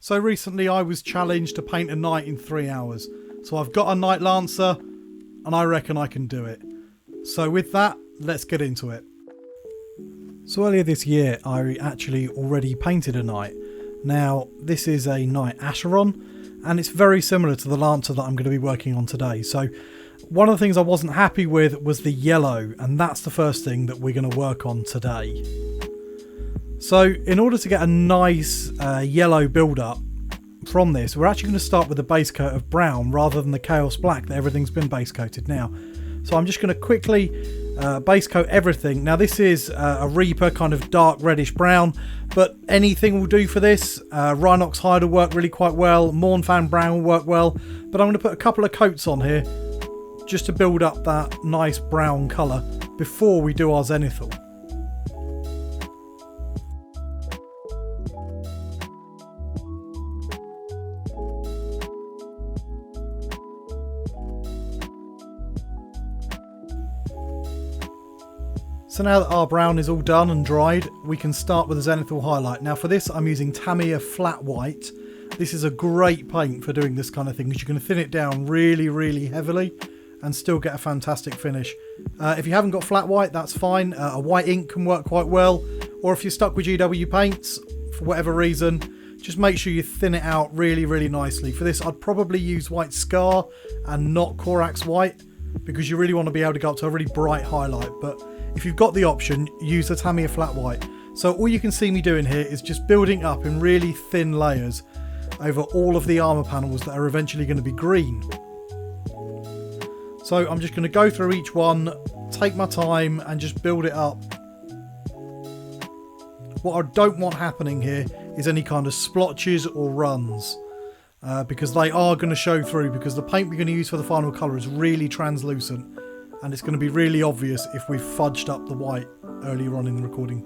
So recently I was challenged to paint a knight in 3 hours. So I've got a Knight Lancer and I reckon I can do it. So with that, let's get into it. So earlier this year I actually already painted a knight. Now this is a Knight Acheron and it's very similar to the Lancer that I'm going to be working on today. So one of the things I wasn't happy with was the yellow, and that's the first thing that we're going to work on today. So in order to get a nice yellow build up from this, we're actually going to start with a base coat of brown rather than the Chaos Black that everything's been base coated now. So I'm just going to quickly base coat everything. Now this is a Reaper kind of dark reddish brown, but anything will do for this. Rhinox hide will work really quite well, Mournfang brown will work well, but I'm going to put a couple of coats on here just to build up that nice brown colour before we do our zenithal. So now that our brown is all done and dried, we can start with the zenithal highlight. Now for this I'm using Tamiya Flat White. This is a great paint for doing this kind of thing because you can thin it down really heavily and still get a fantastic finish. If you haven't got flat white, that's fine. A white ink can work quite well, or if you're stuck with GW paints for whatever reason, just make sure you thin it out really nicely. For this I'd probably use White Scar and not Corax White because you really want to be able to go up to a really bright highlight, but if you've got the option, use the Tamiya Flat White. So all you can see me doing here is just building up in really thin layers over all of the armour panels that are eventually going to be green. So I'm just going to go through each one, take my time and just build it up. What I don't want happening here is any kind of splotches or runs, because they are going to show through, because the paint we're going to use for the final colour is really translucent and it's going to be really obvious if we've fudged up the white earlier on in the recording.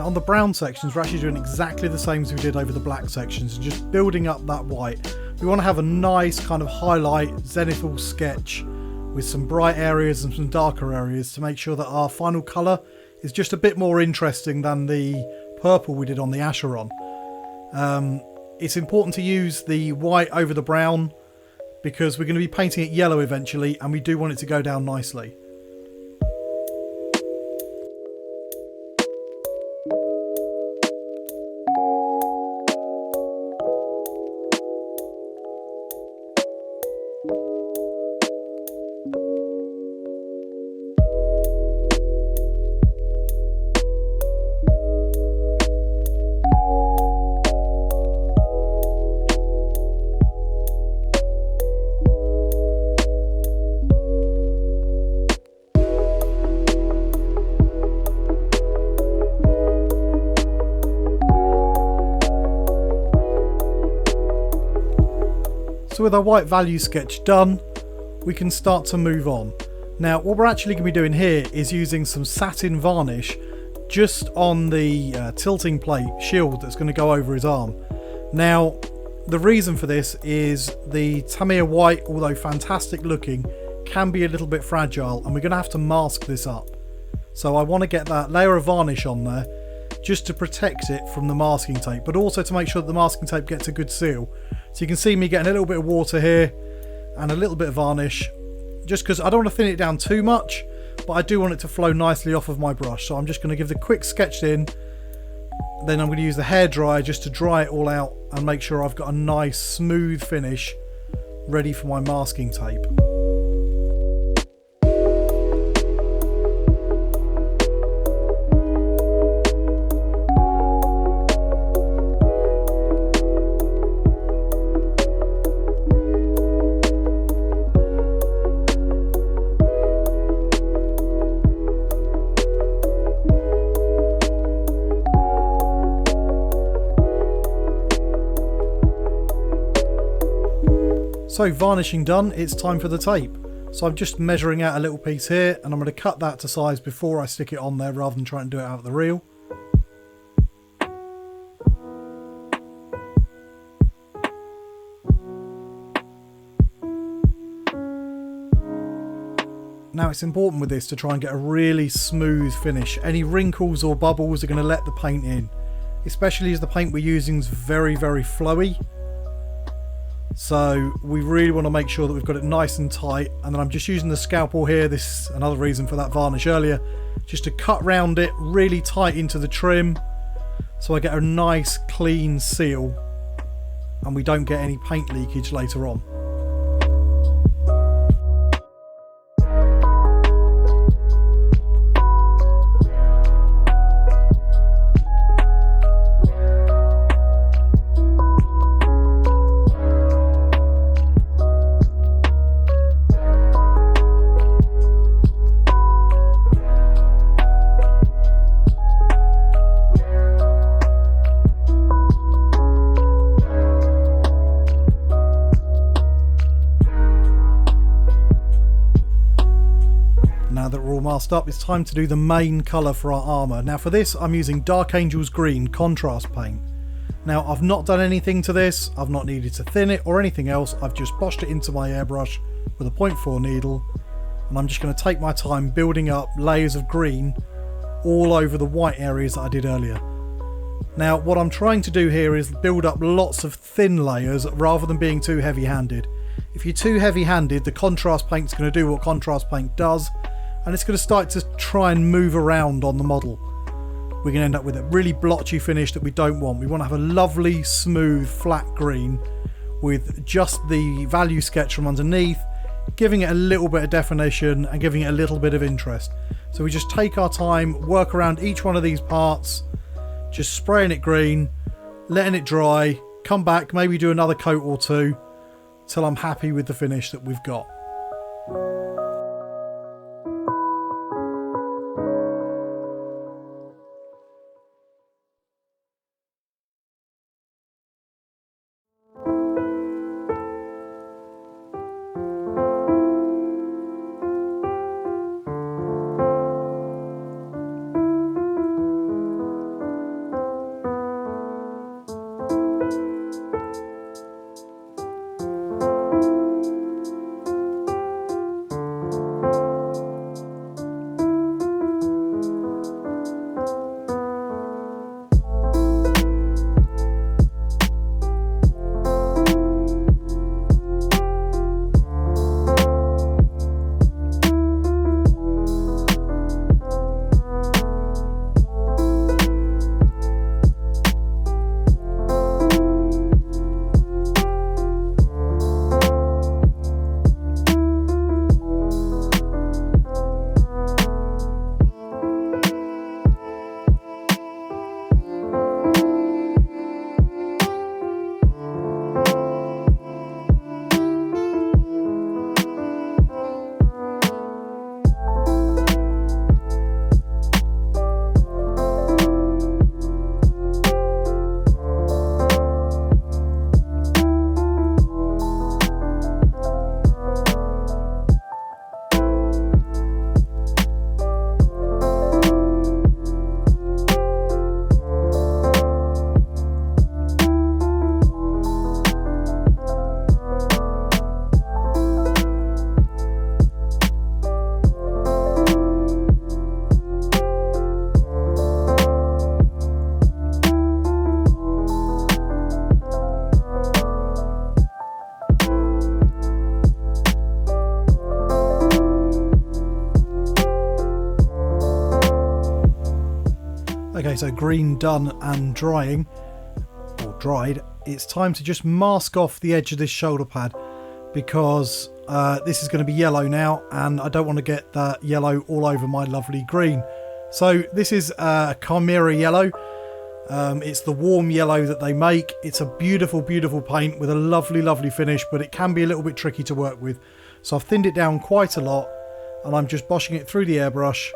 On the brown sections we're actually doing exactly the same as we did over the black sections, and just building up that white. We want to have a nice kind of highlight zenithal sketch with some bright areas and some darker areas to make sure that our final colour is just a bit more interesting than the purple we did on the Acheron. It's important to use the white over the brown because we're going to be painting it yellow eventually and we do want it to go down nicely. So with our white value sketch done, we can start to move on. Now what we're actually going to be doing here is using some satin varnish just on the tilting plate shield that's going to go over his arm. Now the reason for this is the Tamiya white, although fantastic looking, can be a little bit fragile, and we're going to have to mask this up. So I want to get that layer of varnish on there just to protect it from the masking tape, but also to make sure that the masking tape gets a good seal. So you can see me getting a little bit of water here and a little bit of varnish, just because I don't want to thin it down too much, but I do want it to flow nicely off of my brush. So I'm just going to give the quick sketch in, then I'm going to use the hairdryer just to dry it all out and make sure I've got a nice smooth finish ready for my masking tape. So varnishing done, it's time for the tape. So I'm just measuring out a little piece here, and I'm going to cut that to size before I stick it on there rather than trying to do it out of the reel. Now it's important with this to try and get a really smooth finish. Any wrinkles or bubbles are going to let the paint in, especially as the paint we're using is very, very flowy. So we really want to make sure that we've got it nice and tight, and then I'm just using the scalpel here, this is another reason for that varnish earlier, just to cut round it really tight into the trim so I get a nice clean seal and we don't get any paint leakage later on. Now that we're all masked up, it's time to do the main colour for our armour. Now for this I'm using Dark Angel's Green contrast paint. Now I've not done anything to this, I've not needed to thin it or anything else, I've just brushed it into my airbrush with a 0.4 needle, and I'm just going to take my time building up layers of green all over the white areas that I did earlier. Now what I'm trying to do here is build up lots of thin layers rather than being too heavy handed. If you're too heavy handed, the contrast paint's going to do what contrast paint does, and it's going to start to try and move around on the model. We're going to end up with a really blotchy finish that we don't want. We want to have a lovely, smooth, flat green with just the value sketch from underneath, giving it a little bit of definition and giving it a little bit of interest. So we just take our time, work around each one of these parts, just spraying it green, letting it dry, come back, maybe do another coat or two till I'm happy with the finish that we've got. Okay, so green done and drying, or dried. It's time to just mask off the edge of this shoulder pad, because this is going to be yellow now, and I don't want to get that yellow all over my lovely green. So this is Chimera yellow. It's the warm yellow that they make. It's a beautiful, beautiful paint with a lovely, lovely finish, but it can be a little bit tricky to work with. So I've thinned it down quite a lot, and I'm just boshing it through the airbrush.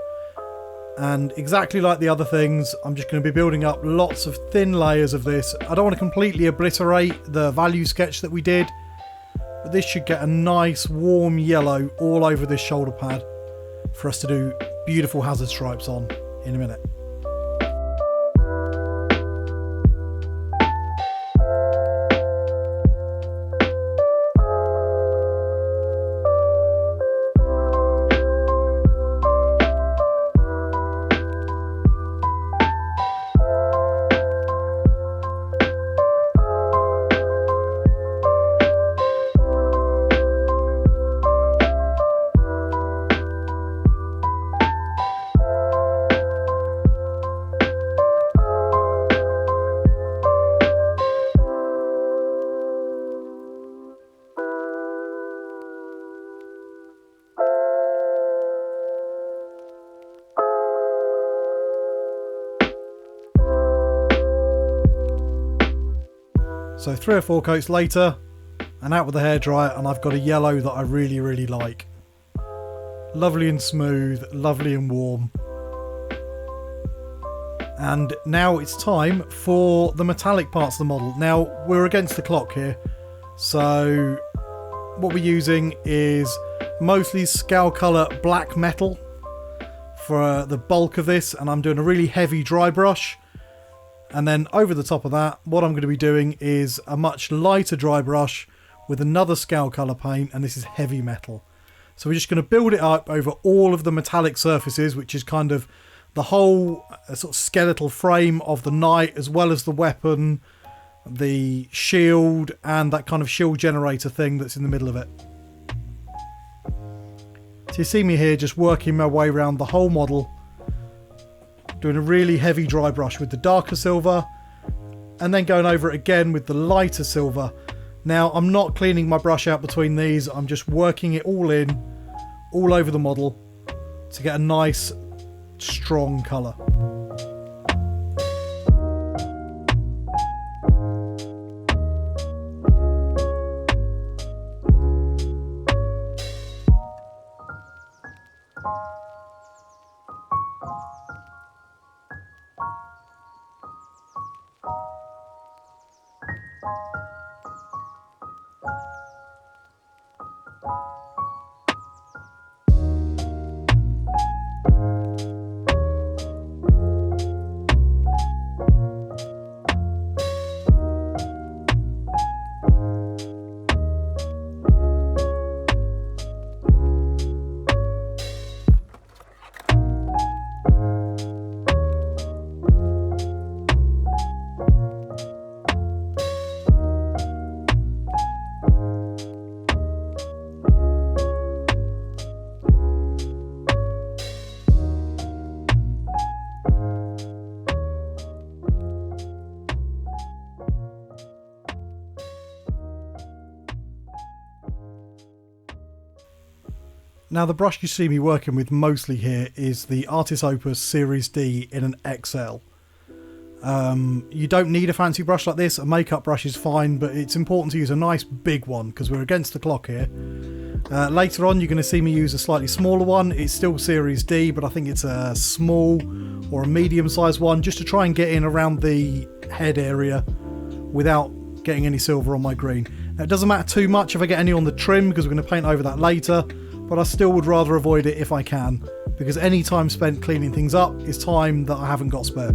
And exactly like the other things, I'm just going to be building up lots of thin layers of this. I don't want to completely obliterate the value sketch that we did, but this should get a nice warm yellow all over this shoulder pad for us to do beautiful hazard stripes on in a minute. So 3 or 4 coats later, and out with the hairdryer, and I've got a yellow that I really, really like. Lovely and smooth, lovely and warm. And now it's time for the metallic parts of the model. Now, we're against the clock here, so what we're using is mostly scale colour black metal for the bulk of this, and I'm doing a really heavy dry brush. And then over the top of that, what I'm going to be doing is a much lighter dry brush with another scale colour paint, and this is heavy metal. So we're just going to build it up over all of the metallic surfaces, which is kind of the whole sort of skeletal frame of the knight, as well as the weapon, the shield, and that kind of shield generator thing that's in the middle of it. So you see me here just working my way around the whole model, doing a really heavy dry brush with the darker silver, and then going over it again with the lighter silver. Now, I'm not cleaning my brush out between these, I'm just working it all in, all over the model, to get a nice, strong colour. Now, the brush you see me working with mostly here is the Artis Opus Series D in an XL. You don't need a fancy brush like this. A makeup brush is fine, but it's important to use a nice big one because we're against the clock here. Later on, you're going to see me use a slightly smaller one. It's still Series D, but I think it's a small or a medium-sized one, just to try and get in around the head area without getting any silver on my green. Now, it doesn't matter too much if I get any on the trim because we're going to paint over that later, but I still would rather avoid it if I can, because any time spent cleaning things up is time that I haven't got spare.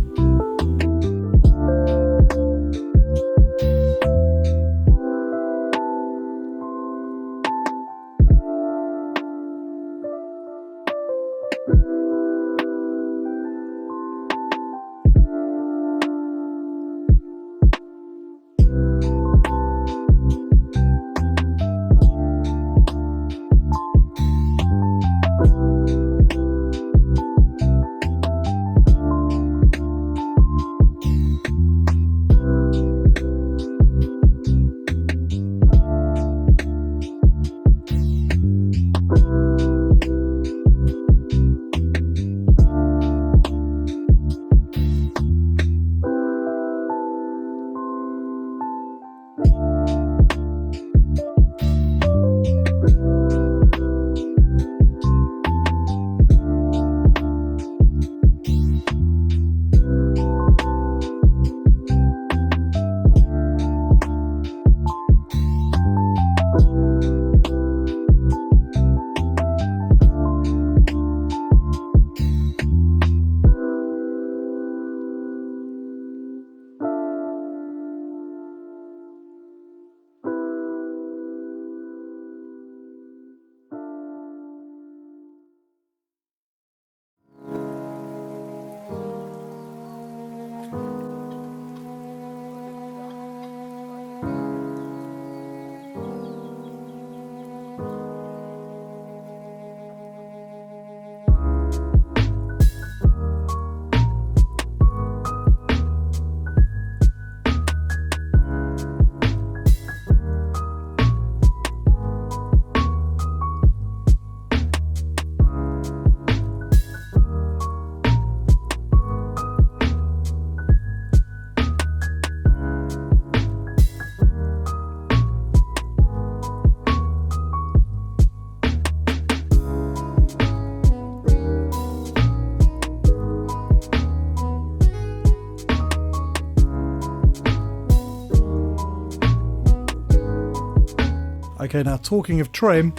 Okay, now talking of trim,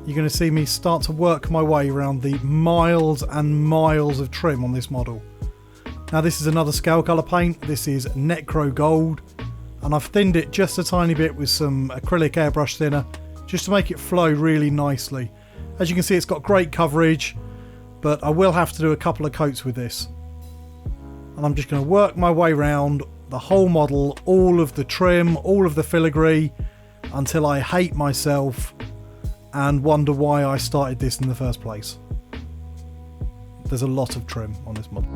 you're going to see me start to work my way around the miles and miles of trim on this model. Now this is another scale colour paint. This is Necro Gold, and I've thinned it just a tiny bit with some acrylic airbrush thinner just to make it flow really nicely. As you can see, it's got great coverage, but I will have to do a couple of coats with this. And I'm just going to work my way around the whole model, all of the trim, all of the filigree, until I hate myself and wonder why I started this in the first place. There's a lot of trim on this model.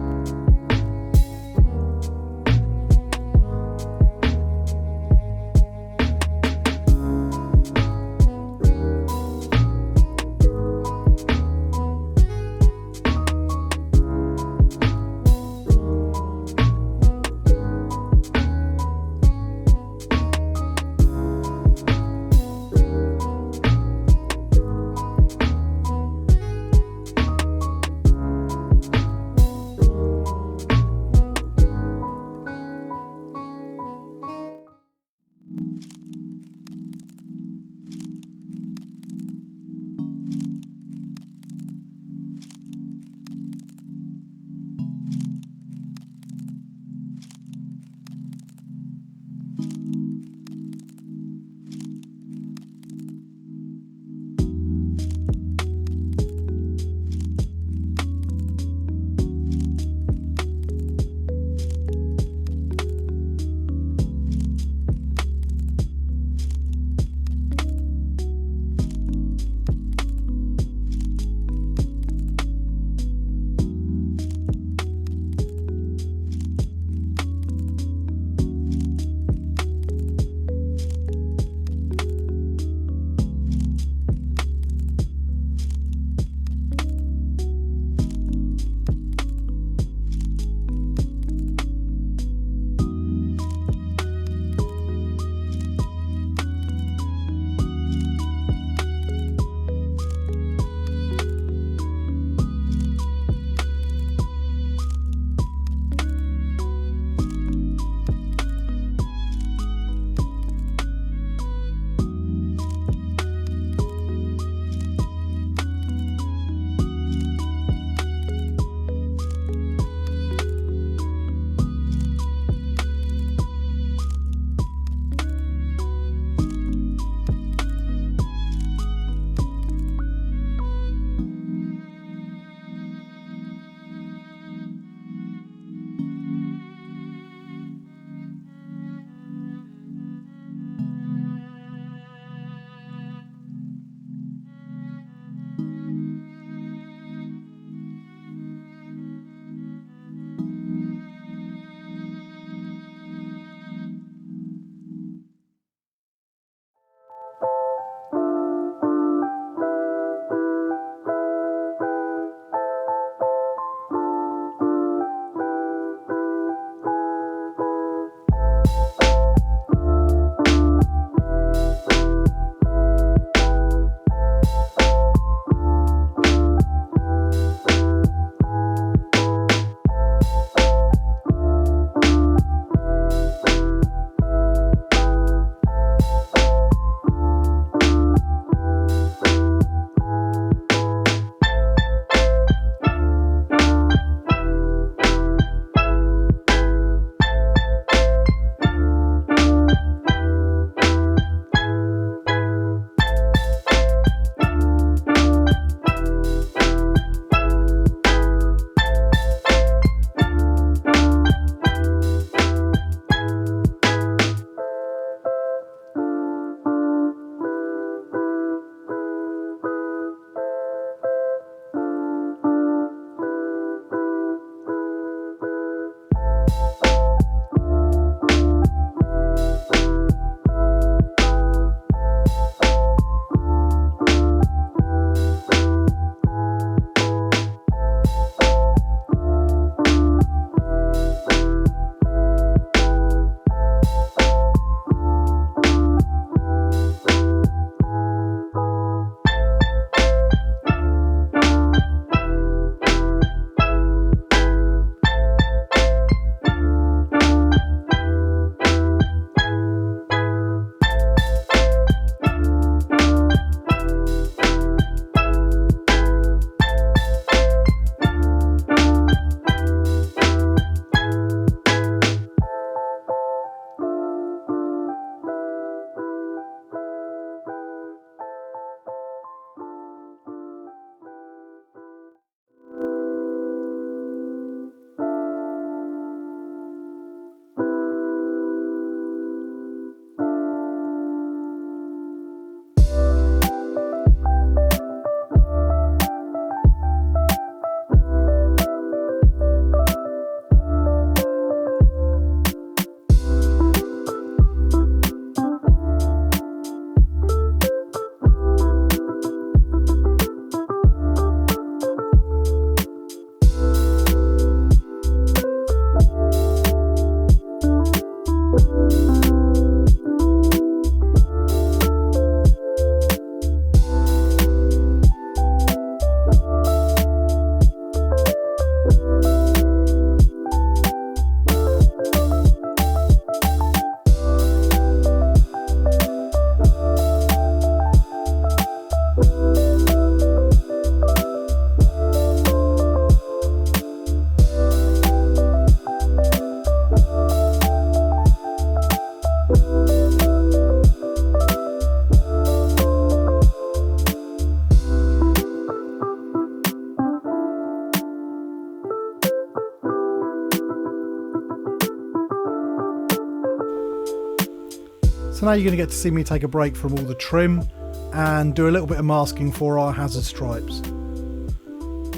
So now you're going to get to see me take a break from all the trim and do a little bit of masking for our hazard stripes.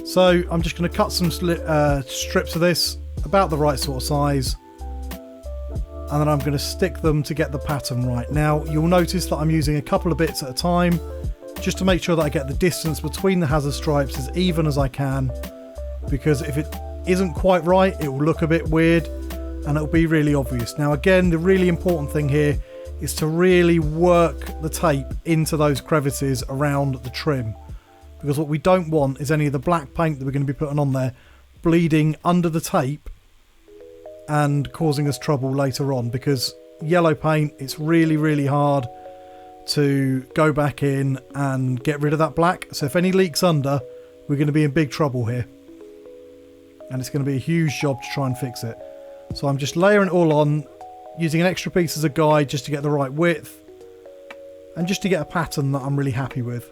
So I'm just going to cut some strips of this, about the right sort of size, and then I'm going to stick them to get the pattern right. Now you'll notice that I'm using a couple of bits at a time, just to make sure that I get the distance between the hazard stripes as even as I can, because if it isn't quite right, it will look a bit weird and it'll be really obvious. Now again, the really important thing here is to really work the tape into those crevices around the trim, because what we don't want is any of the black paint that we're going to be putting on there bleeding under the tape and causing us trouble later on, because yellow paint, it's really hard to go back in and get rid of that black. So if any leaks under, we're going to be in big trouble here, and it's going to be a huge job to try and fix it. So I'm just layering it all on, using an extra piece as a guide just to get the right width and just to get a pattern that I'm really happy with.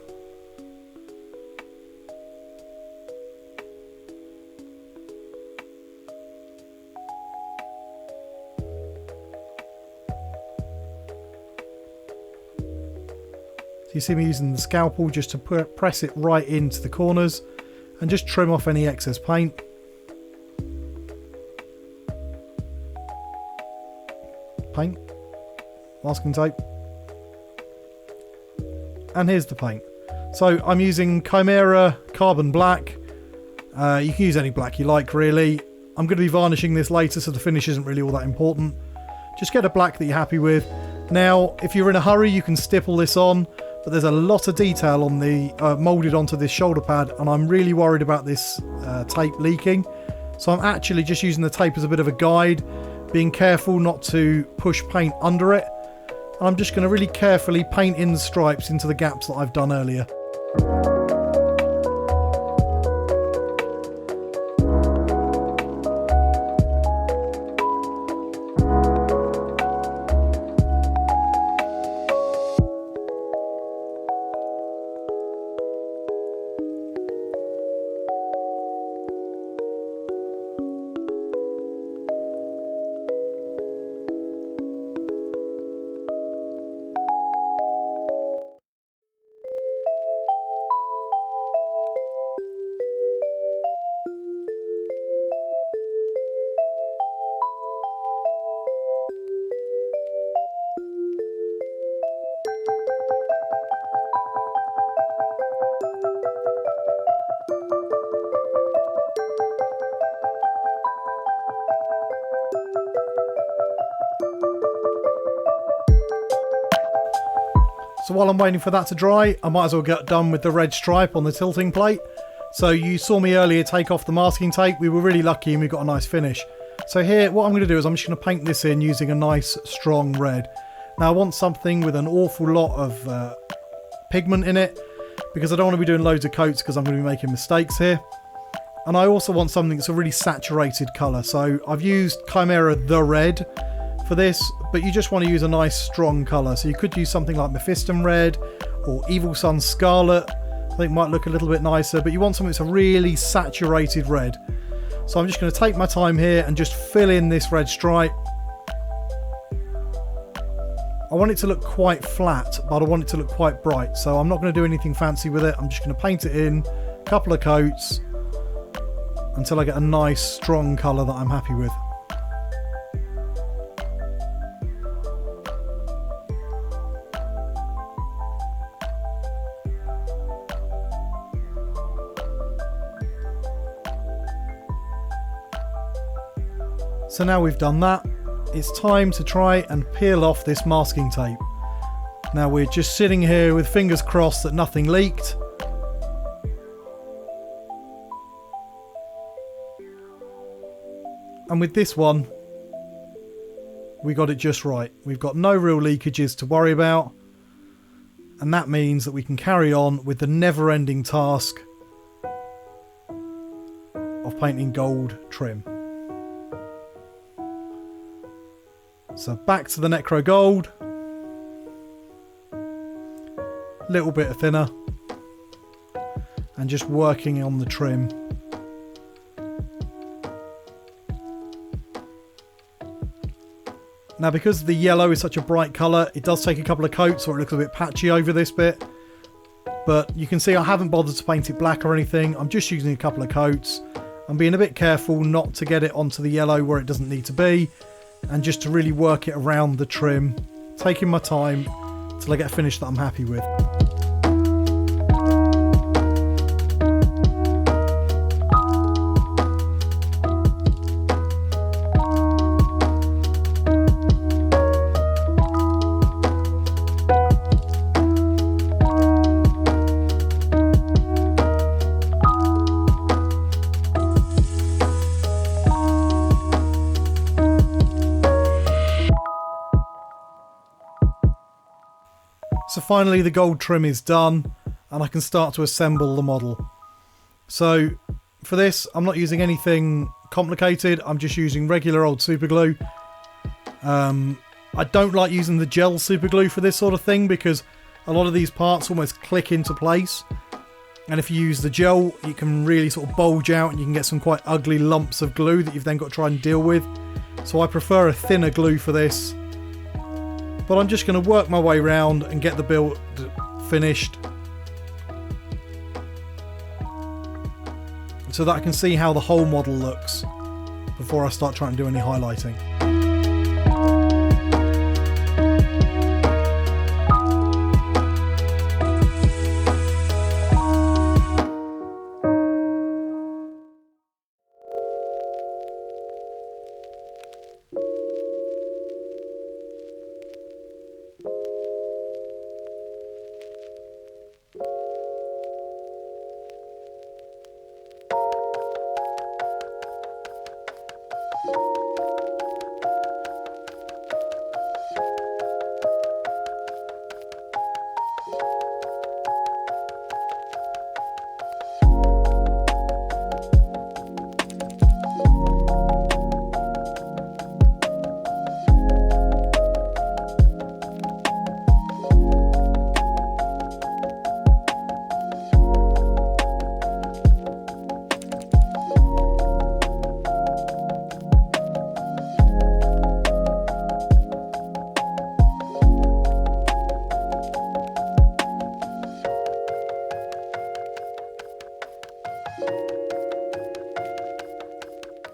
You see me using the scalpel just to press it right into the corners and just trim off any excess paint. Paint, masking tape, and here's the paint. So I'm using Chimera Carbon Black. You can use any black you like really. I'm going to be varnishing this later, so the finish isn't really all that important. Just get a black that you're happy with. Now if you're in a hurry you can stipple this on, but there's a lot of detail on the moulded onto this shoulder pad, and I'm really worried about this tape leaking. So I'm actually just using the tape as a bit of a guide, being careful not to push paint under it. And I'm just going to really carefully paint in the stripes into the gaps that I've done earlier. So while I'm waiting for that to dry, I might as well get done with the red stripe on the tilting plate. So you saw me earlier take off the masking tape. We were really lucky and we got a nice finish. So here, what I'm going to do is I'm just going to paint this in using a nice strong red. Now I want something with an awful lot of pigment in it, because I don't want to be doing loads of coats because I'm going to be making mistakes here. And I also want something that's a really saturated colour. So I've used Chimera the Red for this, but you just want to use a nice strong colour. So you could use something like Mephiston Red or Evil Sun Scarlet. I think might look a little bit nicer, but you want something that's a really saturated red. So I'm just going to take my time here and just fill in this red stripe. I want it to look quite flat, but I want it to look quite bright. So I'm not going to do anything fancy with it. I'm just going to paint it in, a couple of coats, until I get a nice strong colour that I'm happy with. So now we've done that, it's time to try and peel off this masking tape. Now we're just sitting here with fingers crossed that nothing leaked. And with this one, we got it just right. We've got no real leakages to worry about. And that means that we can carry on with the never-ending task of painting gold trim. So back to the Necro Gold, a little bit thinner, and just working on the trim. Now because the yellow is such a bright colour, it does take a couple of coats or it looks a bit patchy over this bit. But you can see I haven't bothered to paint it black or anything. I'm just using a couple of coats. I'm being a bit careful not to get it onto the yellow where it doesn't need to be, and just to really work it around the trim, taking my time till I get a finish that I'm happy with. So finally the gold trim is done and I can start to assemble the model. So for this I'm not using anything complicated, I'm just using regular old super glue. I don't like using the gel super glue for this sort of thing because a lot of these parts almost click into place, and if you use the gel you can really sort of bulge out and you can get some quite ugly lumps of glue that you've then got to try and deal with. So I prefer a thinner glue for this. But I'm just going to work my way around and get the build finished so that I can see how the whole model looks before I start trying to do any highlighting.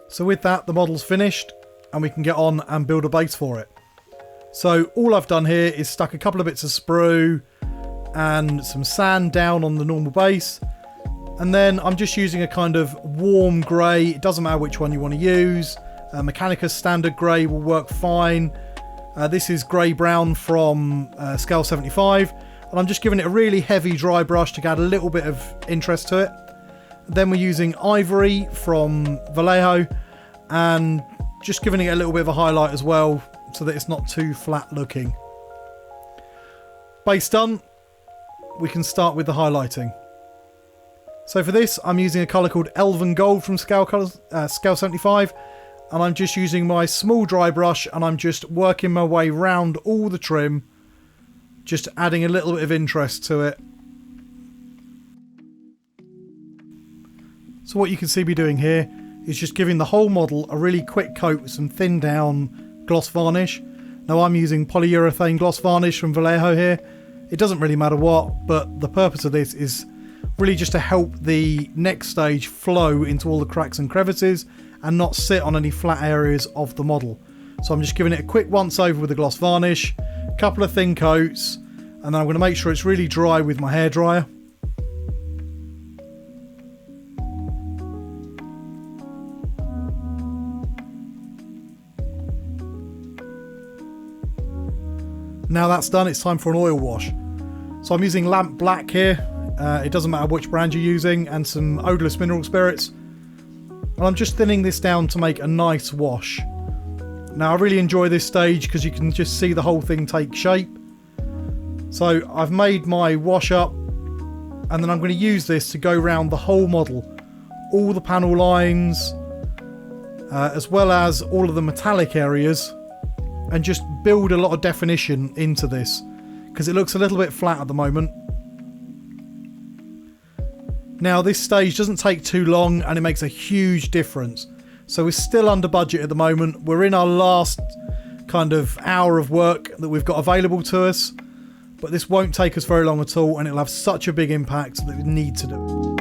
So with that, the model's finished and we can get on and build a base for it. So all I've done here is stuck a couple of bits of sprue and some sand down on the normal base. And then I'm just using a kind of warm grey. It doesn't matter which one you want to use. Mechanicus standard grey will work fine. This is grey brown from scale 75. And I'm just giving it a really heavy dry brush to add a little bit of interest to it. Then we're using ivory from Vallejo and just giving it a little bit of a highlight as well so that it's not too flat looking. Base done, we can start with the highlighting. So for this I'm using a colour called Elven Gold from scale 75, and I'm just using my small dry brush and I'm just working my way round all the trim, just adding a little bit of interest to it. So what you can see me doing here is just giving the whole model a really quick coat with some thin down gloss varnish. Now I'm using polyurethane gloss varnish from Vallejo here. It doesn't really matter what, but the purpose of this is really just to help the next stage flow into all the cracks and crevices and not sit on any flat areas of the model. So I'm just giving it a quick once over with the gloss varnish, a couple of thin coats, and then I'm going to make sure it's really dry with my hairdryer. Now that's done, it's time for an oil wash. So I'm using Lamp Black here. It doesn't matter which brand you're using, and some odourless mineral spirits. And I'm just thinning this down to make a nice wash. Now I really enjoy this stage because you can just see the whole thing take shape. So I've made my wash up, and then I'm going to use this to go around the whole model. All the panel lines, as well as all of the metallic areas, and just build a lot of definition into this because it looks a little bit flat at the moment. Now this stage doesn't take too long and it makes a huge difference. So we're still under budget at the moment. We're in our last kind of hour of work that we've got available to us. But this won't take us very long at all, and it'll have such a big impact that we need to do it.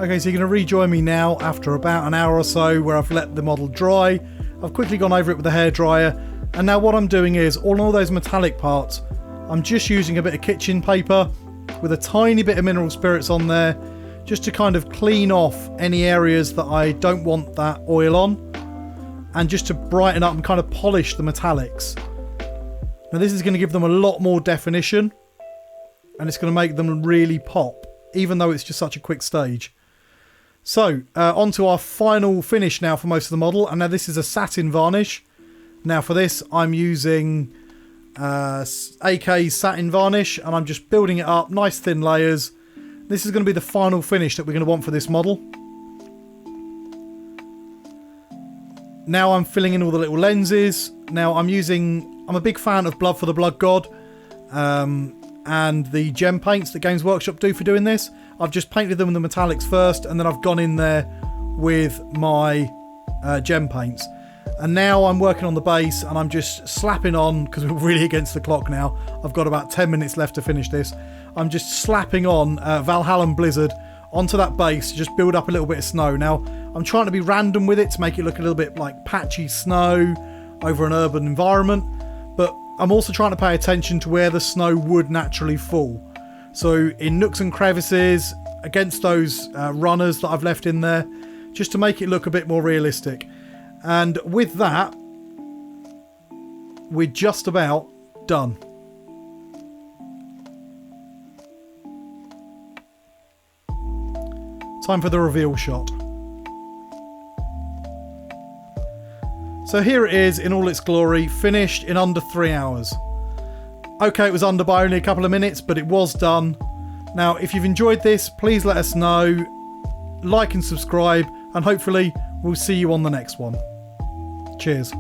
Okay, so you're going to rejoin me now after about an hour or so where I've let the model dry. I've quickly gone over it with the hairdryer, and now what I'm doing is, on all those metallic parts, I'm just using a bit of kitchen paper with a tiny bit of mineral spirits on there, just to kind of clean off any areas that I don't want that oil on, and just to brighten up and kind of polish the metallics. Now this is going to give them a lot more definition, and it's going to make them really pop, even though it's just such a quick stage. So, on to our final finish now for most of the model, and now this is a satin varnish. Now for this I'm using AK's satin varnish, and I'm just building it up, nice thin layers. This is going to be the final finish that we're going to want for this model. Now I'm filling in all the little lenses. Now I'm a big fan of Blood for the Blood God, and the gem paints that Games Workshop do for doing this. I've just painted them in the metallics first, and then I've gone in there with my gem paints. And now I'm working on the base, and I'm just slapping on, because we're really against the clock now. I've got about 10 minutes left to finish this. I'm just slapping on Valhallan Blizzard onto that base, just build up a little bit of snow. Now, I'm trying to be random with it to make it look a little bit like patchy snow over an urban environment, but I'm also trying to pay attention to where the snow would naturally fall. So in nooks and crevices, against those runners that I've left in there, just to make it look a bit more realistic. And with that, we're just about done. Time for the reveal shot. So here it is in all its glory, finished in under 3 hours. Okay, it was under by only a couple of minutes, but it was done. Now, if you've enjoyed this, please let us know. Like and subscribe, and hopefully we'll see you on the next one. Cheers.